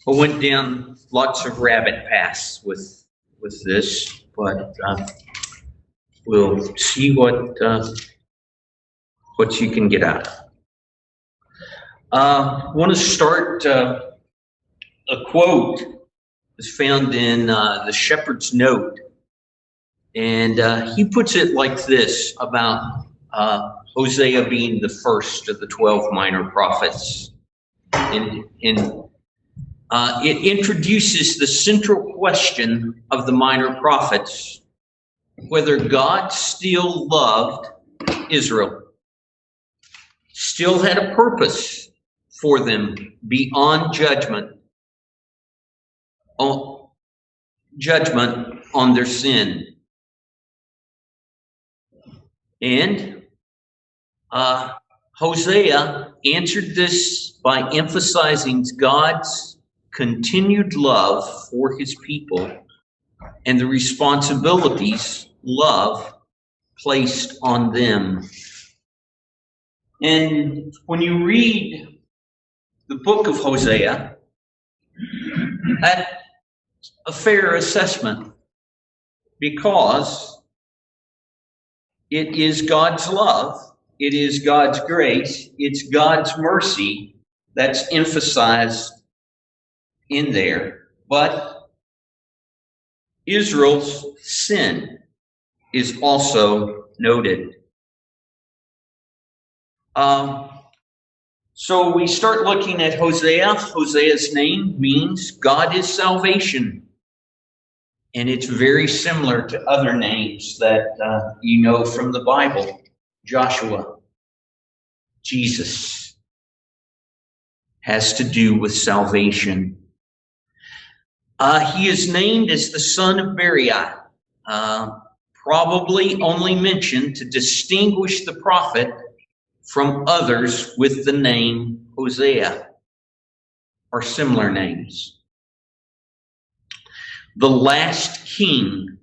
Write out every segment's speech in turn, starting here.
I went down lots of rabbit paths with this, but we'll see what you can get out of it. I want to start a quote is found in the Shepherd's Note, and he puts it like this about Hosea being the first of the 12 minor prophets. It introduces the central question of the minor prophets, whether God still loved Israel, still had a purpose for them beyond judgment on their sin. And Hosea answered this by emphasizing God's continued love for his people and the responsibilities love placed on them. And when you read the book of Hosea, that's a fair assessment, because it is God's love, it is God's grace, it's God's mercy that's emphasized in there, but Israel's sin is also noted. So we start looking at Hosea. Hosea's name means God is salvation, and it's very similar to other names that you know from the Bible. Joshua, Jesus, has to do with salvation. He is named as the son of Beriah, probably only mentioned to distinguish the prophet from others with the name Hosea or similar names. The last king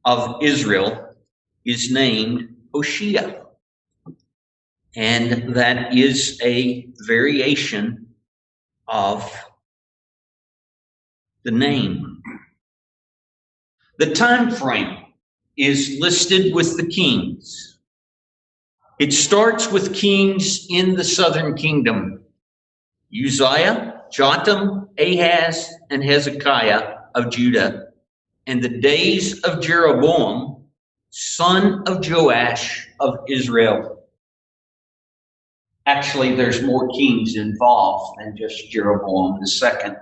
of Israel is named Hosea, and that is a variation of the name. The time frame is listed with the kings. It starts with kings in the southern kingdom: Uzziah, Jotham, Ahaz, and Hezekiah of Judah, and the days of Jeroboam, son of Joash of Israel. Actually, there's more kings involved than just Jeroboam II.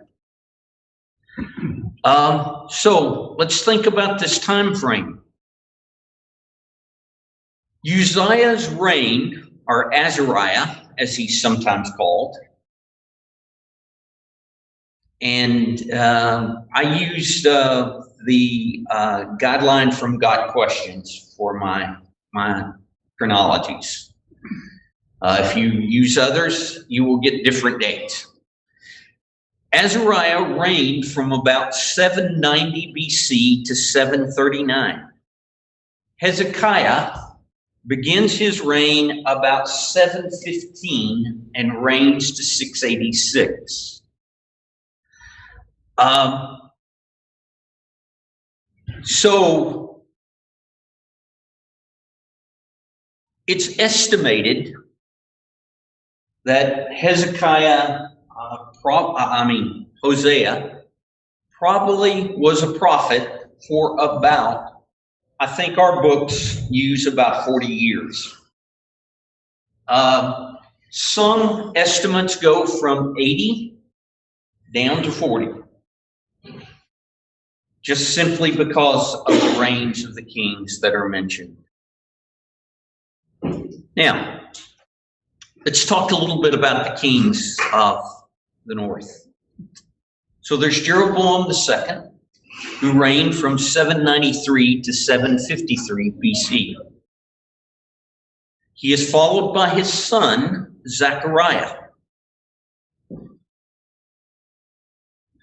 So let's think about this time frame. Uzziah's reign, or Azariah, as he's sometimes called, and I used the guideline from Got Questions for my chronologies. If you use others, you will get different dates. Azariah reigned from about 790 BC to 739. Hezekiah begins his reign about 715 and reigns to 686. So it's estimated that Hosea probably was a prophet for about, I think our books use about 40 years. Some estimates go from 80 down to 40, just simply because of the reigns of the kings that are mentioned. Now, let's talk a little bit about the kings of the north. So there's Jeroboam II, who reigned from 793 to 753 BC. He is followed by his son, Zechariah,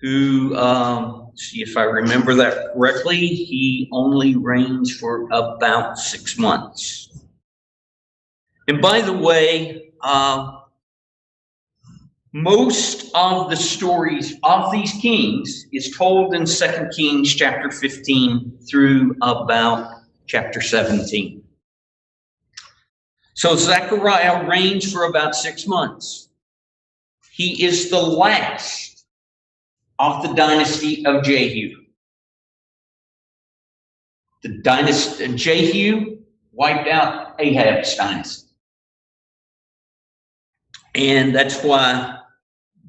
who, see if I remember that correctly, he only reigns for about 6 months. And by the way, Most of the stories of these kings is told in 2 Kings chapter 15 through about chapter 17. So Zechariah reigns for about 6 months. He is the last of the dynasty of Jehu. The dynasty Jehu wiped out Ahab's dynasty. And that's why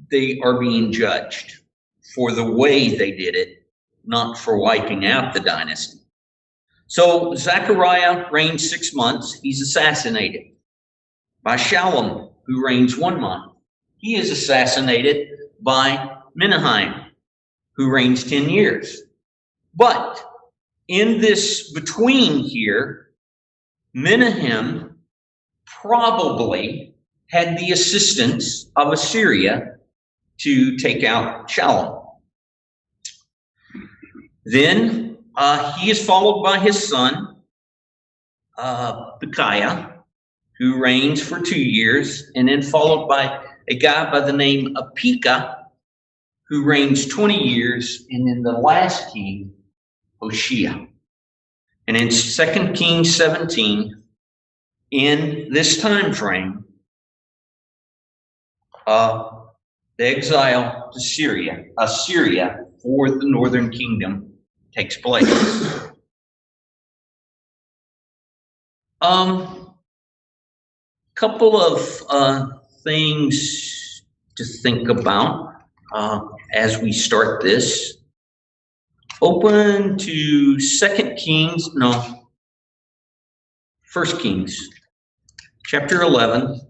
they are being judged for the way they did it, not for wiping out the dynasty. So Zechariah reigns 6 months. He's assassinated by Shallum, who reigns 1 month. He is assassinated by Menahem, who reigns 10 years. But in this between here, Menahem probably had the assistance of Assyria to take out Shallum. Then he is followed by his son, Pekahiah, who reigns for 2 years, and then followed by a guy by the name of Pekah, who reigns 20 years, and then the last king, Hosea. And in 2 Kings 17, in this time frame, the exile to Assyria for the northern kingdom takes place. Couple of things to think about as we start this. Open to 1 Kings, chapter 11.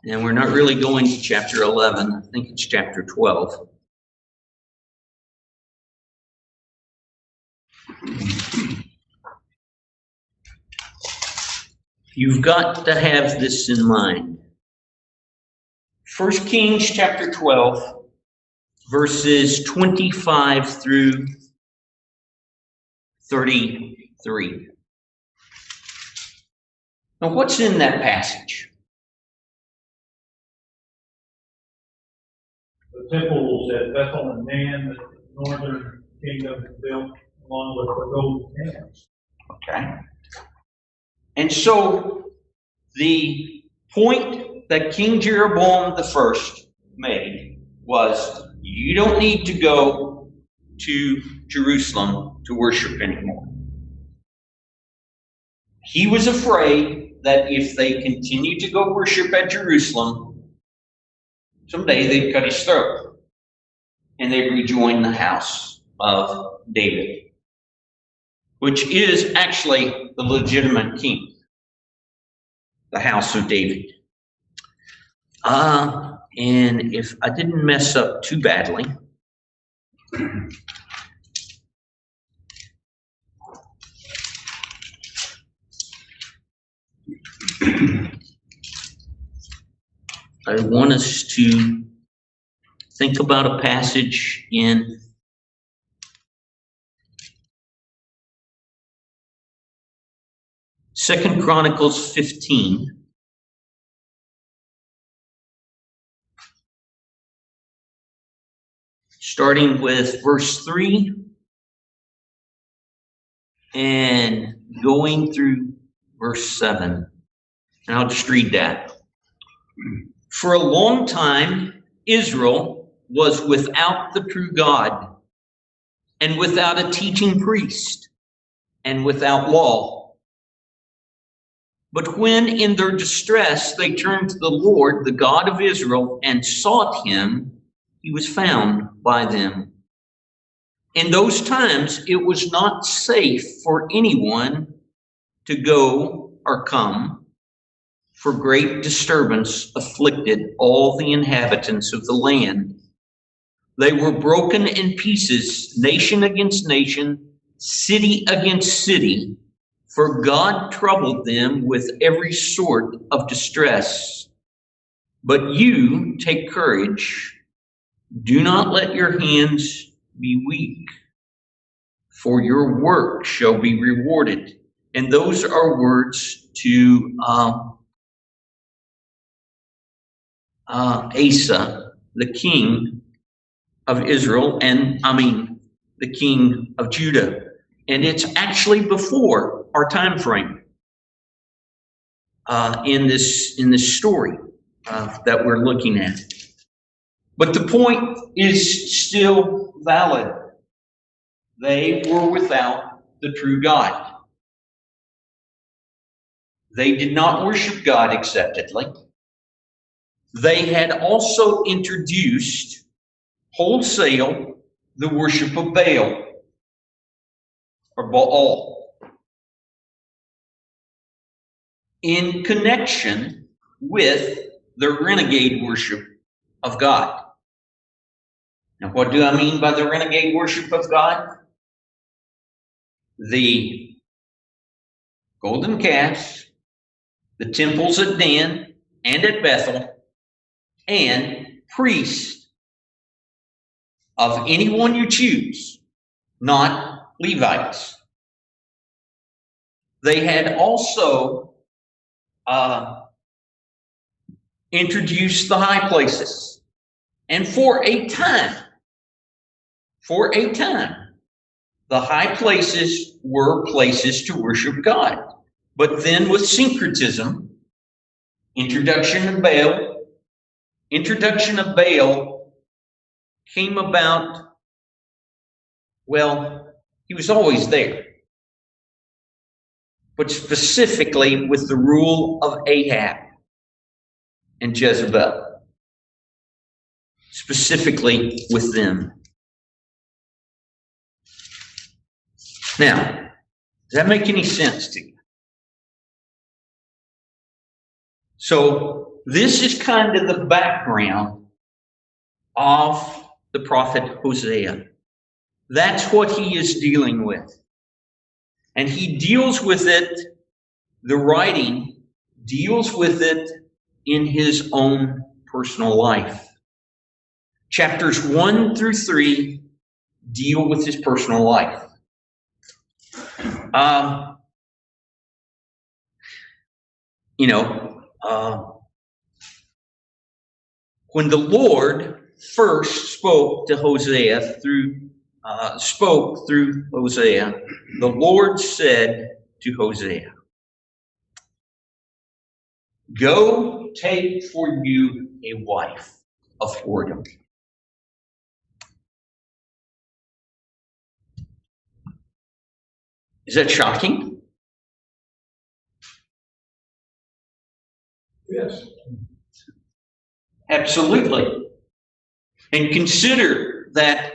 And we're not really going to chapter 11. I think it's chapter 12. You've got to have this in mind. 1 Kings chapter 12, verses 25 through 33. Now, what's in that passage? The temple was at Bethel and Dan that the northern kingdom had built along with the golden calves. Okay. And so the point that King Jeroboam I made was, you don't need to go to Jerusalem to worship anymore. He was afraid that if they continued to go worship at Jerusalem, someday they'd cut his throat and they'd rejoin the house of David, which is actually the legitimate king, the house of David. And if I didn't mess up too badly, I want us to think about a passage in 2 Chronicles 15. Starting with verse 3 and going through verse 7. And I'll just read that. For a long time, Israel was without the true God, and without a teaching priest, and without law. But when in their distress they turned to the Lord, the God of Israel, and sought him, he was found by them. In those times, it was not safe for anyone to go or come, for great disturbance afflicted all the inhabitants of the land. They were broken in pieces, nation against nation, city against city, for God troubled them with every sort of distress. But you take courage. Do not let your hands be weak, for your work shall be rewarded. And those are words to Asa, the king of Israel, the king of Judah. And it's actually before our time frame in this story that we're looking at. But the point is still valid. They were without the true God. They did not worship God acceptably. They had also introduced wholesale the worship of Baal or Baal in connection with the renegade worship of God. Now, what do I mean by the renegade worship of God? The golden calves, the temples at Dan and at Bethel, and priests of anyone you choose, not Levites. They had also introduced the high places. And for a time, the high places were places to worship God. But then with syncretism, introduction of Baal came about, well, he was always there. But specifically with the rule of Ahab and Jezebel. Specifically with them. Now, does that make any sense to you? So this is kind of the background of the prophet Hosea. That's what he is dealing with. And he deals with it, the writing deals with it in his own personal life. Chapters 1 through 3 deal with his personal life. When the Lord first spoke to Hosea through Hosea, the Lord said to Hosea, "Go take for you a wife of whoredom." Is that shocking? Yes. Absolutely. And consider that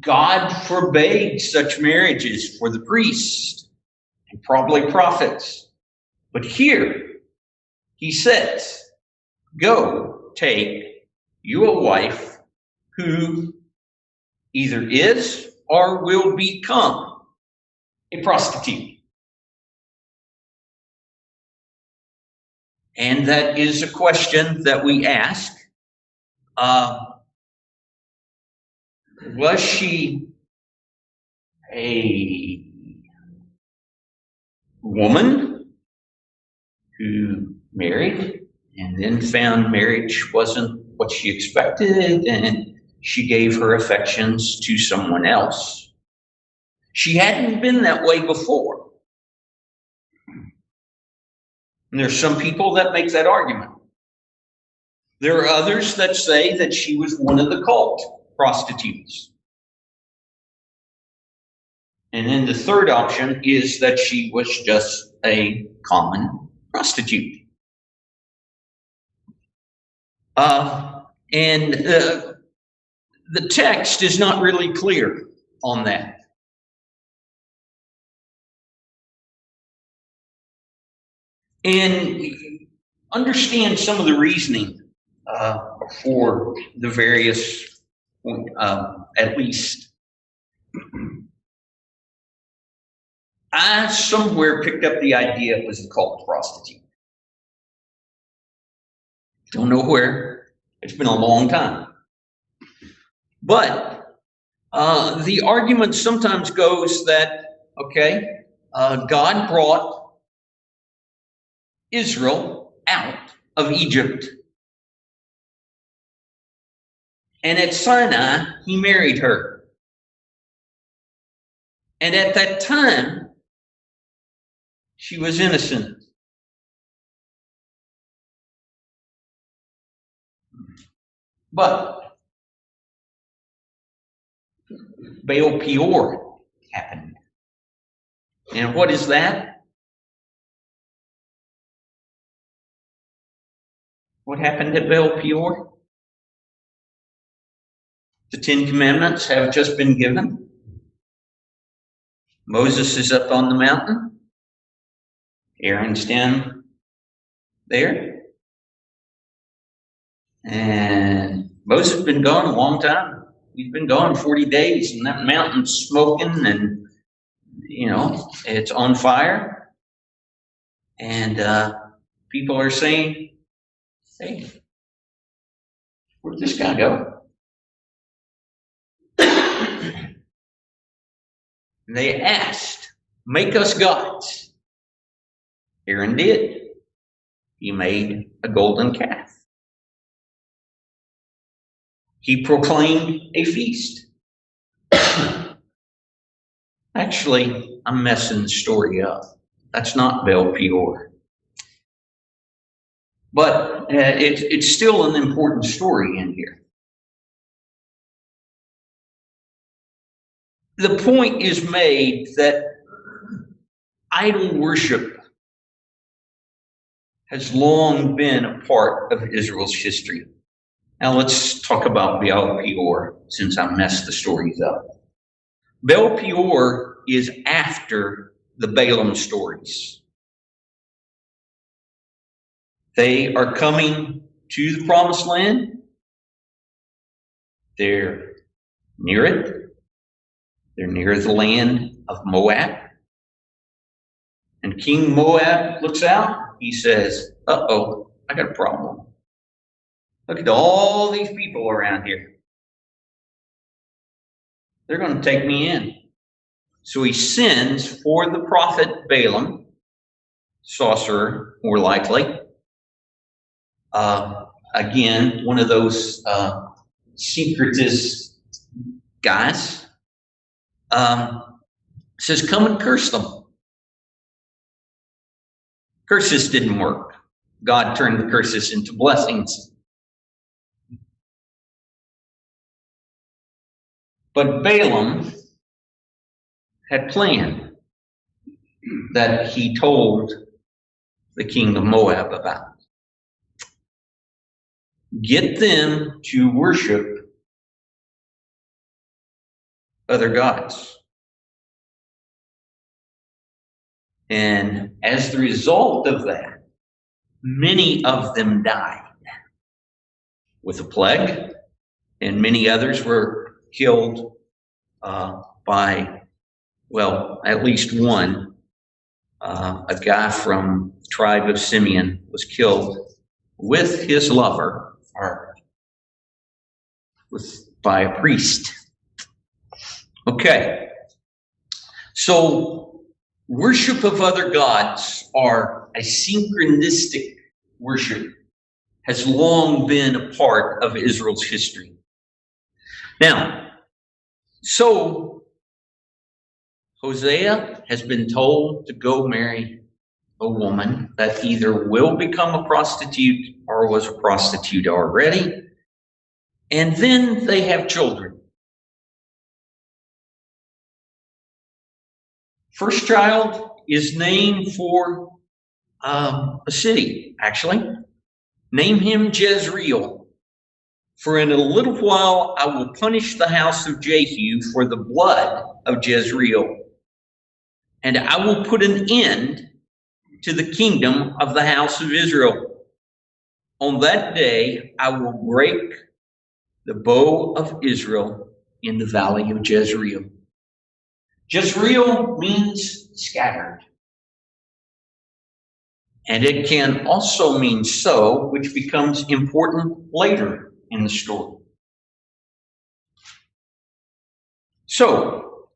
God forbade such marriages for the priests and probably prophets. But here he says, "Go take you a wife who either is or will become a prostitute." And that is a question that we ask. Was she a woman who married and then found marriage wasn't what she expected and she gave her affections to someone else? She hadn't been that way before. And there's some people that make that argument. There are others that say that she was one of the cult prostitutes. And then the third option is that she was just a common prostitute. And the text is not really clear on that. And understand some of the reasoning for the various, at least. I somewhere picked up the idea it was a cult prostitute. Don't know where. It's been a long time. But the argument sometimes goes that, okay, God brought Israel out of Egypt And at Sinai, he married her. And at that time, she was innocent. But Baal Peor happened. And what is that? What happened at Baal Peor? The Ten Commandments have just been given. Moses is up on the mountain. Aaron's down there. And Moses has been gone a long time. He's been gone 40 days, and that mountain's smoking, and, it's on fire. And people are saying, hey, where'd this guy go? They asked, make us gods. Aaron did. He made a golden calf. He proclaimed a feast. Actually, I'm messing the story up. That's not Baal Peor. But it's still an important story in here. The point is made that idol worship has long been a part of Israel's history. Now let's talk about Baal Peor, since I messed the stories up. Baal Peor is after the Balaam stories. They are coming to the Promised Land. They're near it. They're near the land of Moab. And King Moab looks out. He says, uh-oh, I got a problem. Look at all these people around here. They're going to take me in. So he sends for the prophet Balaam, sorcerer, more likely. Again, one of those secretist guys. Says, come and curse them. Curses didn't work. God turned the curses into blessings. But Balaam had planned that he told the king of Moab about. Get them to worship other gods. And as the result of that, many of them died with a plague, and many others were killed by, well, at least one. A guy from the tribe of Simeon was killed with his lover, by a priest. Okay, so worship of other gods, or a synchronistic worship, has long been a part of Israel's history. Now, so Hosea has been told to go marry a woman that either will become a prostitute or was a prostitute already, and then they have children. First child is named for a city, actually. Name him Jezreel. For in a little while I will punish the house of Jehu for the blood of Jezreel, and I will put an end to the kingdom of the house of Israel. On that day I will break the bow of Israel in the valley of Jezreel. Jezreel means scattered. And it can also mean sow, which becomes important later in the story. So,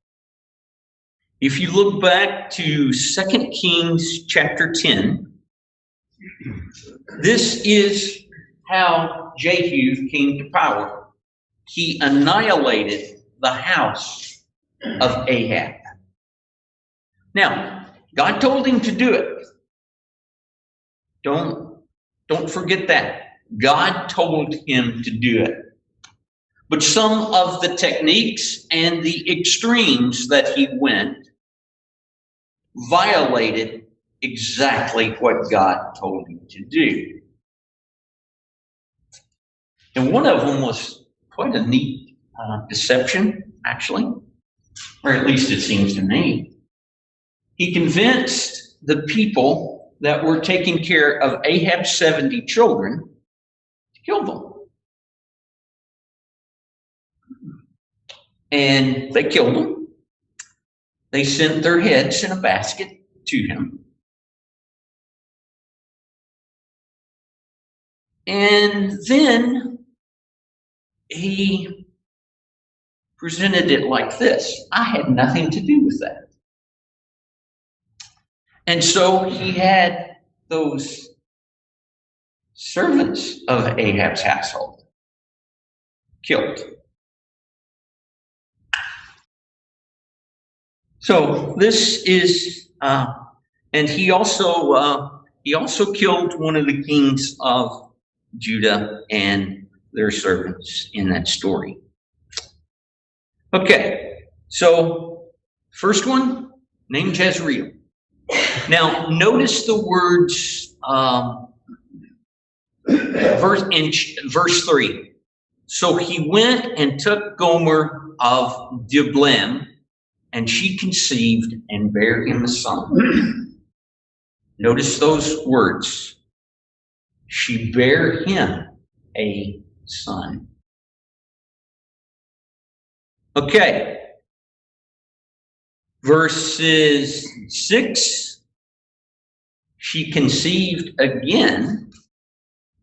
if you look back to 2 Kings chapter 10, this is how Jehu came to power. he annihilated the house of Ahab. Now, God told him to do it. Don't forget that. God told him to do it. But some of the techniques and the extremes that he went violated exactly what God told him to do. And one of them was quite a neat deception, actually, or at least it seems to me. He convinced the people that were taking care of Ahab's 70 children to kill them. And they killed them. They sent their heads in a basket to him. And then he presented it like this: I had nothing to do with that. And so he had those servants of Ahab's household killed. So this is, and he also killed one of the kings of Judah and their servants in that story. Okay, so first one, named Jezreel. Now notice the words, verse 3. So he went and took Gomer of Diblaim, and she conceived and bare him a son. Notice those words. She bare him a son. Okay. Verses 6. She conceived again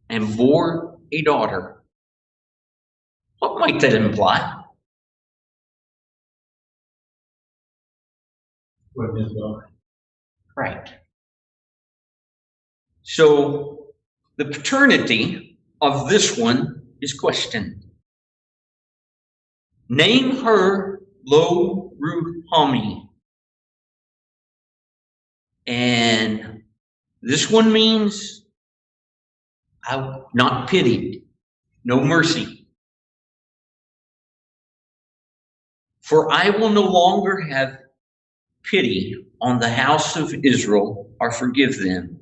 and bore a daughter. What might that imply? Right. So the paternity of this one is questioned. Name her Lo Ruhami. And this one means I'm not pitied, no mercy. For I will no longer have pity on the house of Israel or forgive them,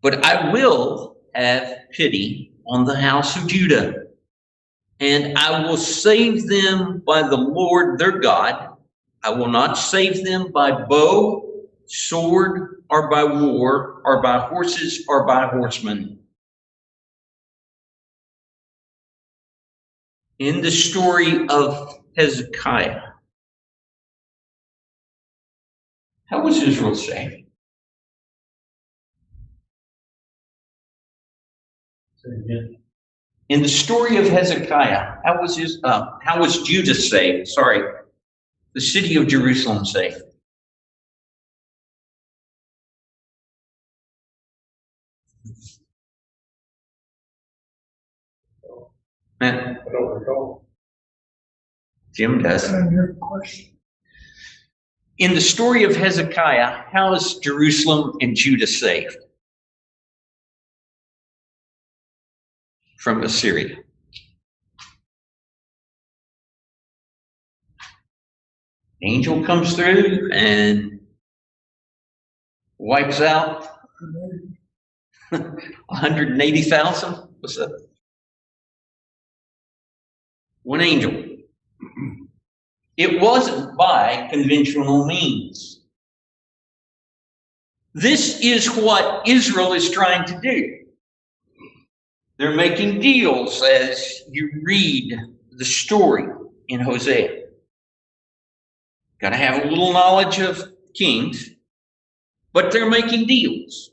but I will have pity on the house of Judah, and I will save them by the Lord their God. I will not save them by bow, sword, or by war, or by horses, or by horsemen. In the story of Hezekiah, how was Israel saved? In the story of Hezekiah, how was Judah saved? Sorry, the city of Jerusalem saved. I don't recall. Jim does. In the story of Hezekiah, how is Jerusalem and Judah saved from Assyria? Angel comes through and wipes out 180,000. What's that? One angel. It wasn't by conventional means. This is what Israel is trying to do. They're making deals as you read the story in Hosea. Got to have a little knowledge of kings, but they're making deals.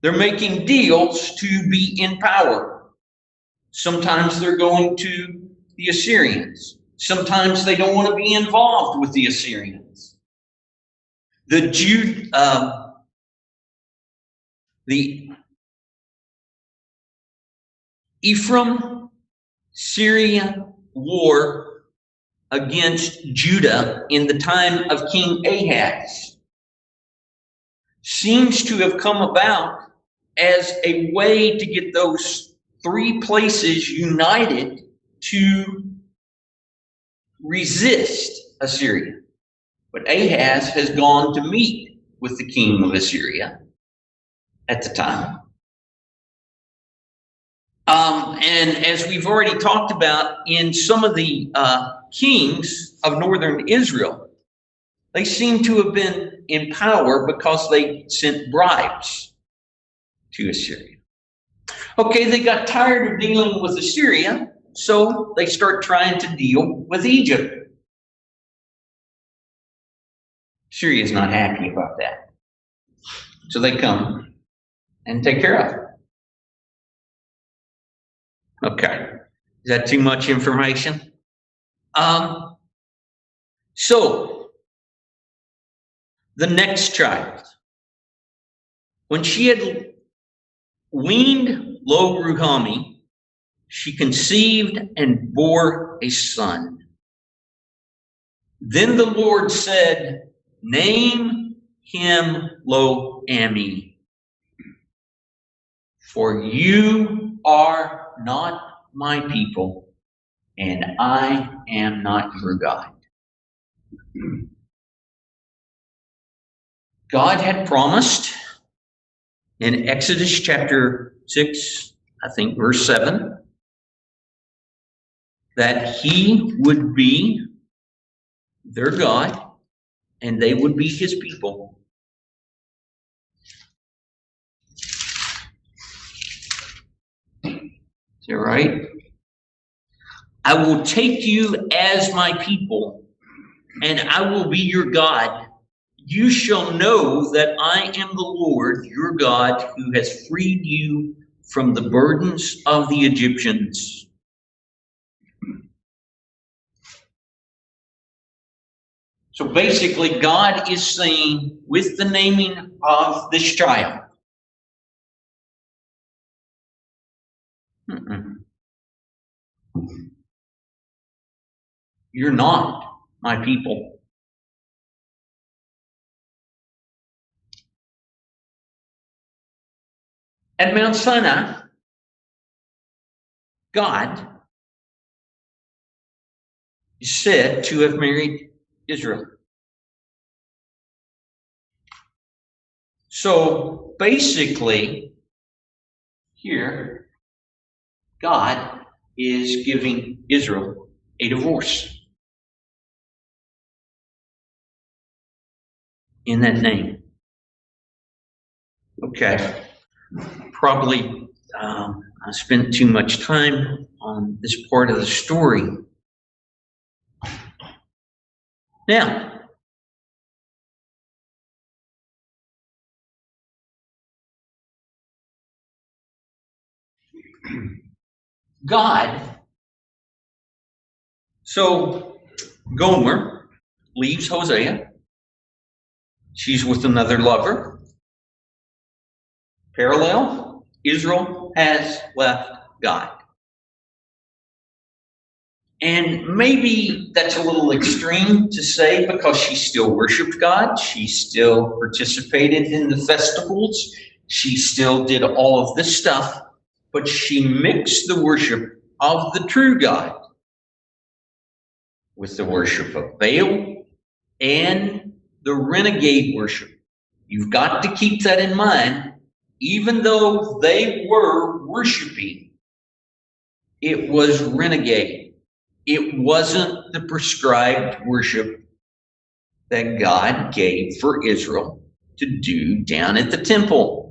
They're making deals to be in power. Sometimes they're going to the Assyrians. Sometimes they don't want to be involved with the Assyrians. The Ephraim Syria war against Judah in the time of King Ahaz seems to have come about as a way to get those three places united to resist Assyria. But Ahaz has gone to meet with the king of Assyria at the time. And as we've already talked about, in some of the kings of northern Israel, they seem to have been in power because they sent bribes to Assyria. Okay, they got tired of dealing with Assyria, so they start trying to deal with Egypt. Syria is not happy about that. So they come and take care of it. Okay. Is that too much information? So, the next child. When she had weaned Lo-Ruhamah, she conceived and bore a son. Then the Lord said, "Name him Lo-Ammi, for you are not my people, and I am not your God." God had promised in Exodus chapter 6, I think verse 7, that he would be their God and they would be his people. Is that right? "I will take you as my people, and I will be your God. You shall know that I am the Lord your God, who has freed you from the burdens of the Egyptians." So basically, God is saying, with the naming of this child, you're not my people. At Mount Sinai, God is said to have married Israel. So basically, here, God is giving Israel a divorce in that name. Okay. Probably I spent too much time on this part of the story. Now, God, so Gomer leaves Hosea. She's with another lover. Parallel, Israel has left God. And maybe that's a little extreme to say, because she still worshiped God. She still participated in the festivals. She still did all of this stuff. But she mixed the worship of the true God with the worship of Baal and the renegade worship. You've got to keep that in mind. Even though they were worshiping, it was renegade. It wasn't the prescribed worship that God gave for Israel to do down at the temple.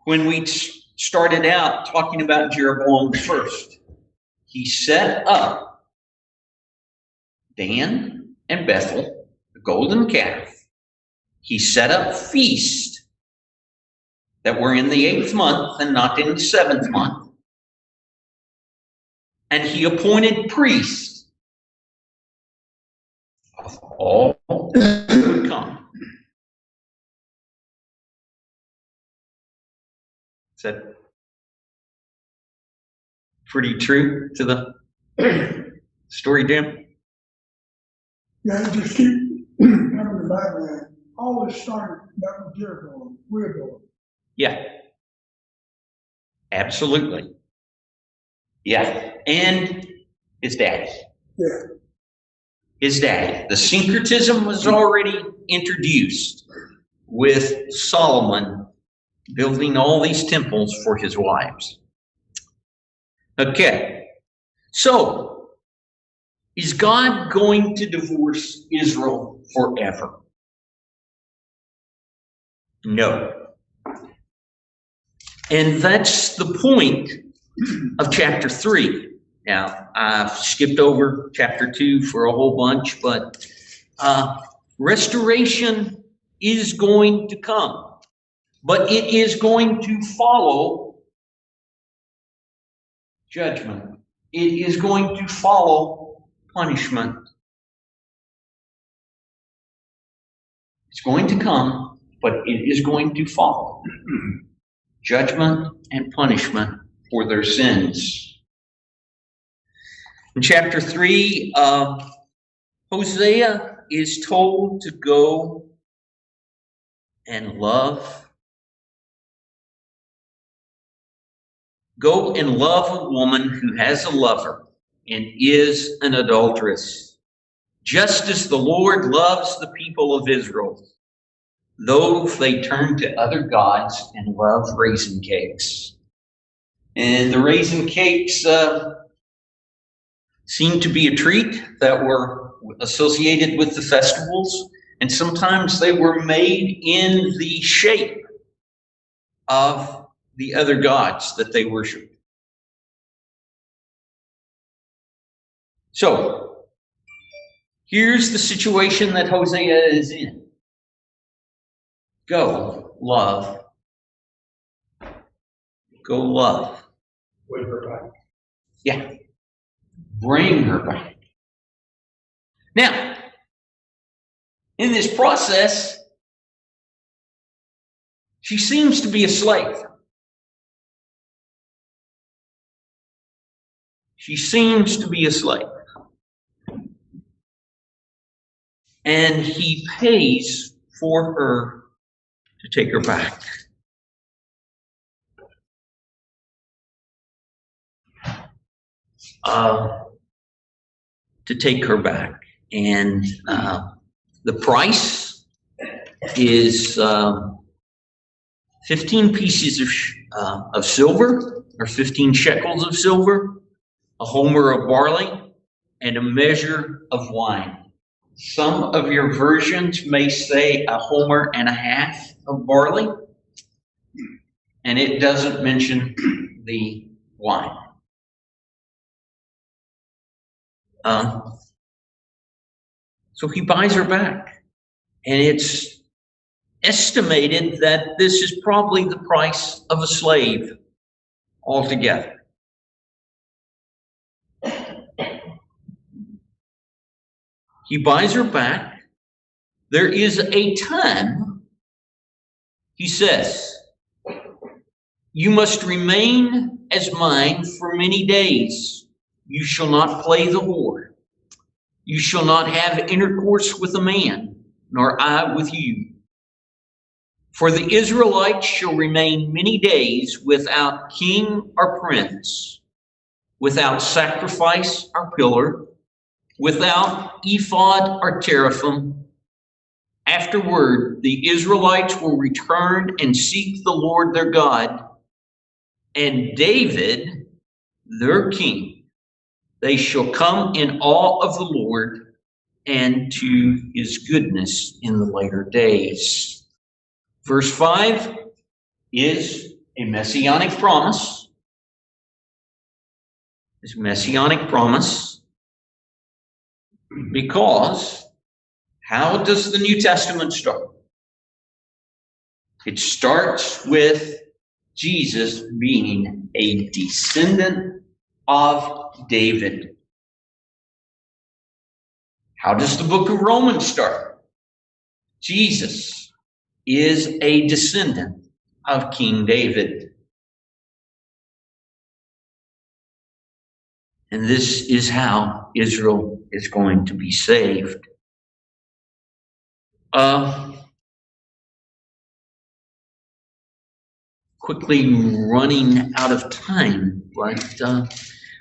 When we started out talking about Jeroboam first, he set up Dan and Bethel, the golden calf. He set up feasts that were in the 8th month and not in the 7th month. And he appointed priests of all who would come. Is that pretty true to the story, Jim? Yeah, just keep having the background. All this started back with Jericho, Rehoboam. Yeah. Absolutely. Yeah. And his daddy. Yeah. His daddy. The syncretism was already introduced with Solomon building all these temples for his wives. Okay. So, is God going to divorce Israel forever? No. And that's the point of chapter 3. Now, I've skipped over chapter 2 for a whole bunch, but restoration is going to come. But it is going to follow judgment. It is going to follow punishment. It's going to come, but it is going to follow judgment and punishment for their sins. In chapter 3, Hosea is told to go and love. Go and love a woman who has a lover and is an adulteress, just as the Lord loves the people of Israel, though they turn to other gods and love raisin cakes. And the raisin cakes seemed to be a treat that were associated with the festivals, and sometimes they were made in the shape of the other gods that they worshiped. So, here's the situation that Hosea is in. Go, love. Go, love. With her back. Yeah. Bring her back. Now, in this process, she seems to be a slave. She seems to be a slave. And he pays for her to take her back. To take her back. And the price is 15 pieces of silver, or 15 shekels of silver, a homer of barley, and a measure of wine. Some of your versions may say a homer and a half of barley, and it doesn't mention the wine. So he buys her back, and it's estimated that this is probably the price of a slave altogether. He buys her back. There is a time, he says, you must remain as mine for many days. You shall not play the whore. You shall not have intercourse with a man, nor I with you. For the Israelites shall remain many days without king or prince, without sacrifice or pillar, without ephod or teraphim. Afterward, the Israelites will return and seek the Lord their God, and David, their king. They shall come in awe of the Lord and to his goodness in the later days. Verse 5 is a messianic promise. It's a messianic promise because how does the New Testament start? It starts with Jesus being a descendant of David. How does the book of Romans start? Jesus is a descendant of King David. And this is how Israel is going to be saved. Quickly running out of time, but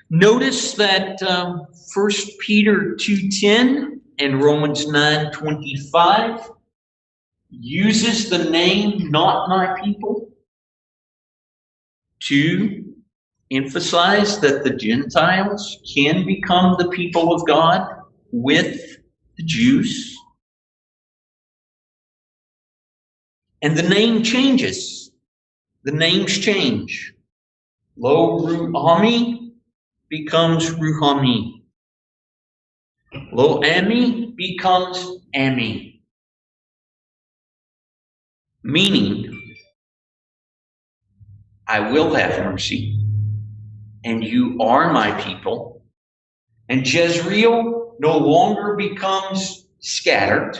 notice that 1 Peter 2:10 and Romans 9:25 uses the name "not my people" to emphasize that the Gentiles can become the people of God with the Jews. And the name changes. The names change. Lo Ruhami becomes Ruhami. Lo Ami becomes Ami. Meaning, I will have mercy, and you are my people. And Jezreel no longer becomes scattered,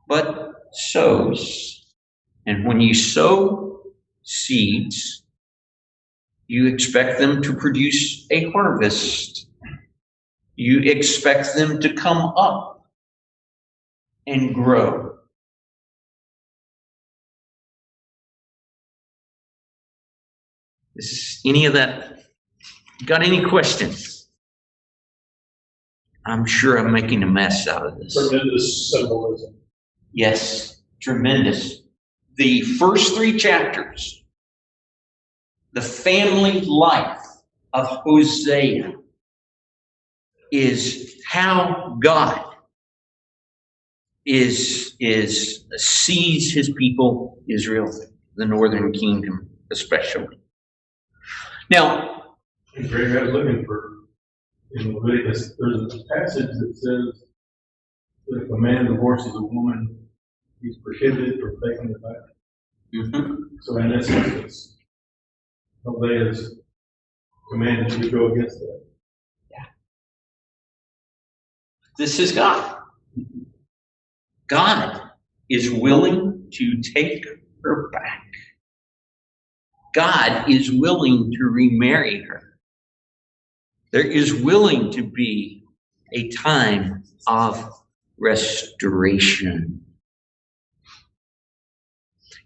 but sows. And when you sow seeds, you expect them to produce a harvest. You expect them to come up and grow. Is any of that? Got any questions? I'm sure I'm making a mess out of this. Tremendous symbolism. Yes, tremendous. The first 3 chapters, the family life of Hosea, is how God sees his people, Israel, the northern kingdom especially. Now, Greg, I was looking for, in Leviticus, there's a passage that says that if a man divorces a woman, he's prohibited from taking it back. mm-hmm. So in essence, it's Hosea's commanded you to go against that. This is God. God is willing to take her back. God is willing to remarry her. There is willing to be a time of restoration.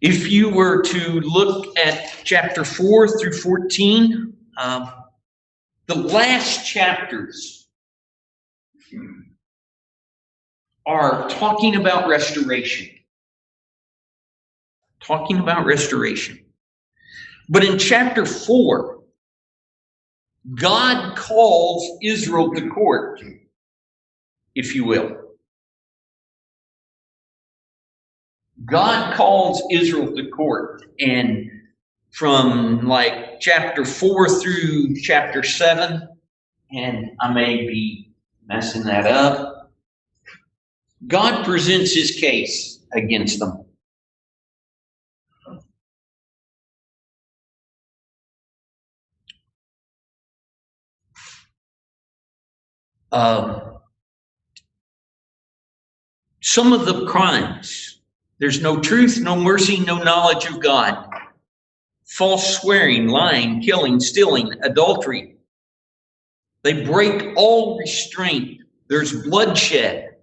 If you were to look at chapter 4 through 14, the last chapters are talking about restoration. Talking about restoration. But in chapter 4, God calls Israel to court, if you will. God calls Israel to court. And from like chapter 4 through chapter 7, and I may be messing that up, God presents his case against them. Some of the crimes, there's no truth, no mercy, no knowledge of God. False swearing, lying, killing, stealing, adultery. They break all restraint. There's bloodshed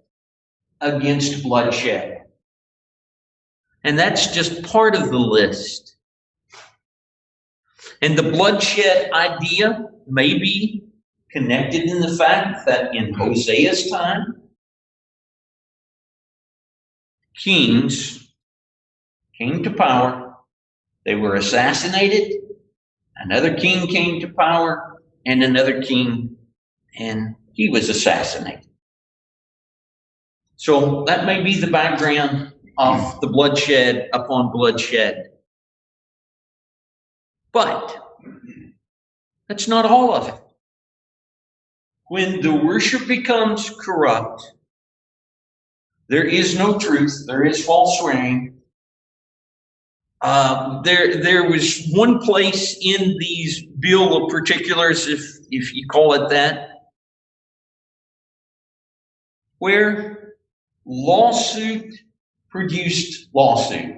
against bloodshed. And that's just part of the list. And the bloodshed idea may be connected in the fact that in Hosea's time, kings came to power, they were assassinated, another king came to power, and another king, and he was assassinated. So that may be the background of the bloodshed upon bloodshed. But that's not all of it. When the worship becomes corrupt, there is no truth, there is false swearing. There was one place in these bill of particulars, if you call it that, where lawsuit produced lawsuit.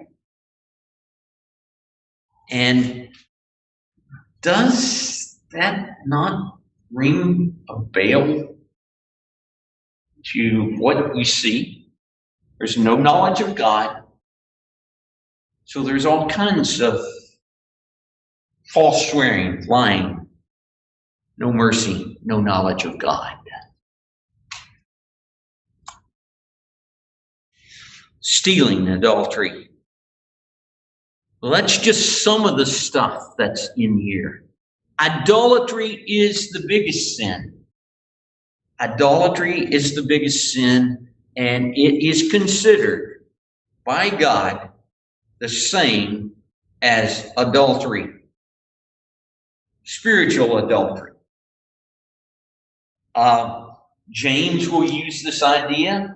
And does that not ring a bell to what you see? There's no knowledge of God. So there's all kinds of false swearing, lying, no mercy, no knowledge of God. Stealing, adultery. Well, that's just some of the stuff that's in here. Idolatry is the biggest sin. Idolatry is the biggest sin, and it is considered by God the same as adultery. Spiritual adultery. James will use this idea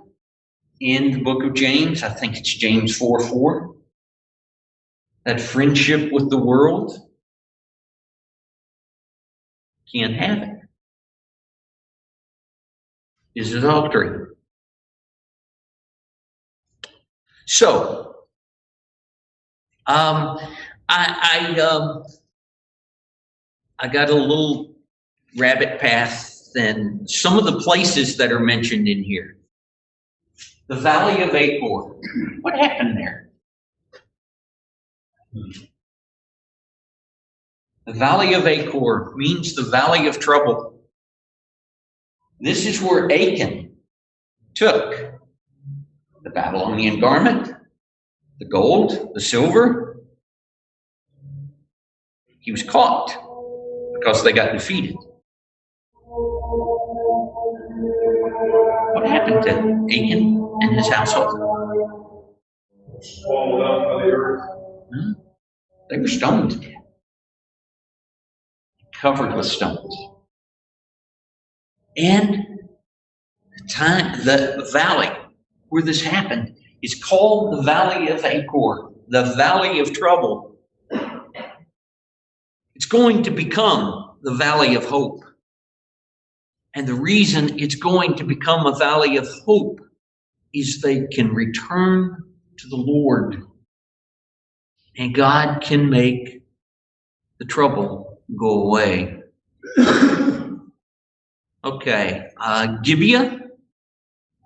in the book of James. I think it's James 4:4. That friendship with the world can't have it. Is adultery. So, I got a little rabbit path, and some of the places that are mentioned in here. The Valley of Achor. What happened there? The Valley of Achor means the Valley of Trouble. This is where Achan took the Babylonian garment, the gold, the silver. He was caught because they got defeated. What happened to Achan and his household? Swallowed up by the earth. They were stoned to death, covered with stones. And the valley where this happened is called the Valley of Achor, the Valley of Trouble. It's going to become the Valley of Hope. And the reason it's going to become a Valley of Hope is they can return to the Lord. And God can make the trouble go away. Okay, Gibeah.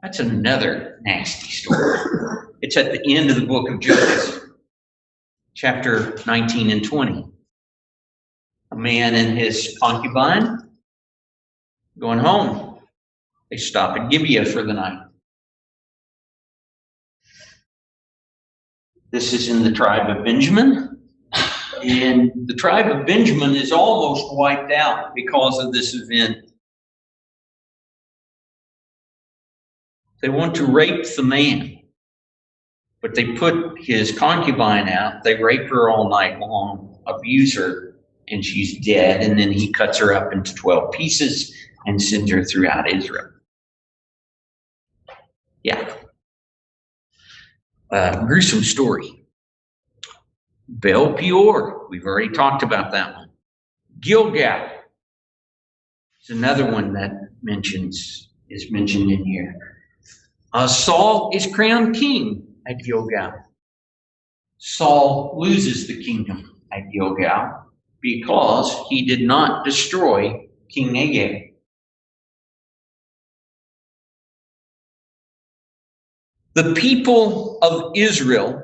That's another nasty story. It's at the end of the book of Judges, chapter 19 and 20. A man and his concubine going home. They stop at Gibeah for the night. This is in the tribe of Benjamin. And the tribe of Benjamin is almost wiped out because of this event. They want to rape the man, but they put his concubine out. They rape her all night long, abuse her, and she's dead. And then he cuts her up into 12 pieces and sends her throughout Israel. Yeah. Gruesome story. Baal Peor, we've already talked about that one. Gilgal is another one that is mentioned in here. Saul is crowned king at Gilgal. Saul loses the kingdom at Gilgal because he did not destroy King Agag. The people of Israel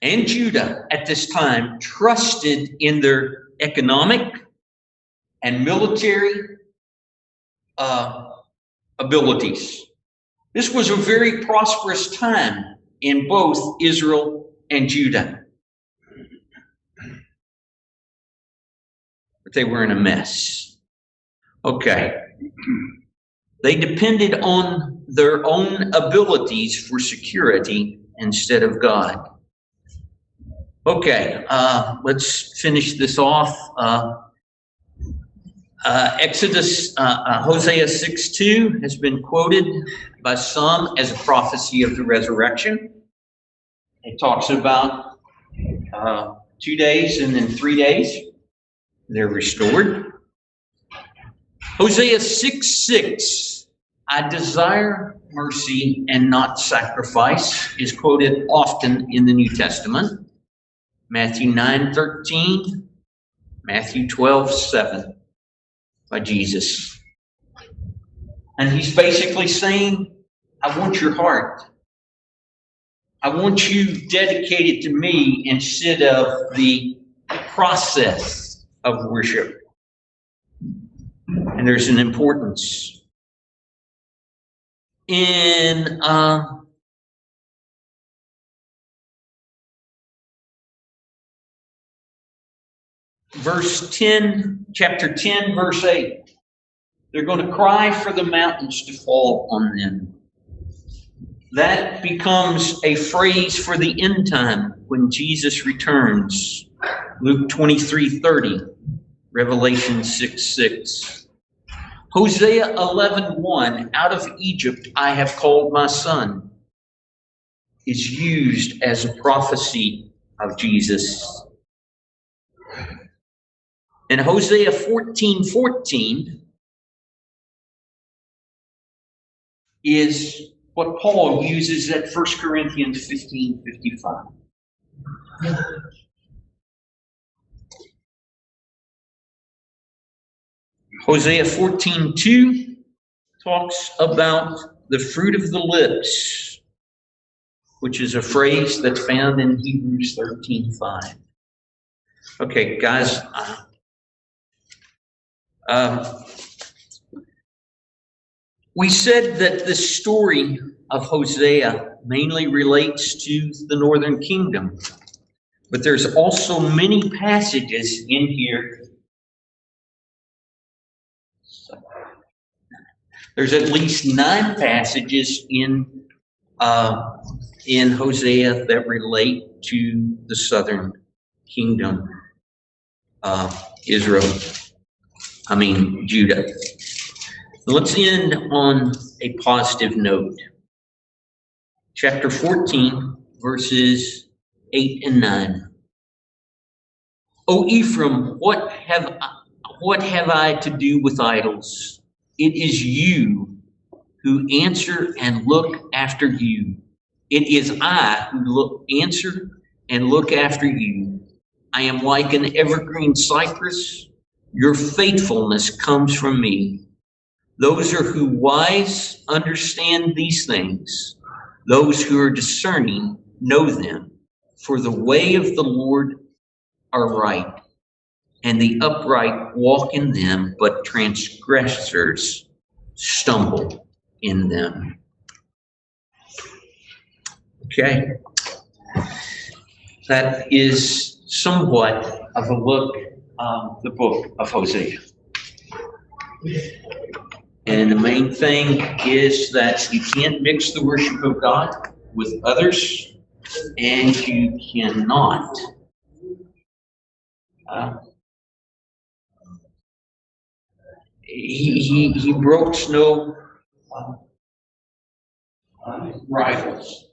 and Judah at this time trusted in their economic and military abilities. This was a very prosperous time in both Israel and Judah. But they were in a mess. Okay. They depended on their own abilities for security instead of God. Okay, let's finish this off. Hosea 6:2 has been quoted by some as a prophecy of the resurrection. It talks about 2 days and then 3 days. They're restored. Hosea 6:6, I desire mercy and not sacrifice, is quoted often in the New Testament. Matthew 9:13, Matthew 12:7 by Jesus. And he's basically saying, I want your heart. I want you dedicated to me instead of the process of worship. And there's an importance. In chapter 10, verse 8, they're going to cry for the mountains to fall on them. That becomes a phrase for the end time when Jesus returns. Luke 23:30, Revelation 6:6. Hosea 11:1, out of Egypt I have called my son, is used as a prophecy of Jesus. And Hosea 14:14 is what Paul uses at 1 Corinthians 15:55. Hosea 14:2 talks about the fruit of the lips, which is a phrase that's found in Hebrews 13:5. Okay, guys. We said that the story of Hosea mainly relates to the northern kingdom, but there's also many passages in here. There's at least 9 passages in Hosea that relate to the southern kingdom, Judah. Let's end on a positive note. Chapter 14, verses 8 and 9. O Ephraim, what have I to do with idols? It is you who answer and look after you. It is I who answer and look after you. I am like an evergreen cypress. Your faithfulness comes from me. Those who wise understand these things. Those who are discerning know them. For the way of the Lord are right, and the upright walk in them, but transgressors stumble in them. Okay. That is somewhat of a look at the book of Hosea. And the main thing is that you can't mix the worship of God with others, and you cannot he broke no rivals.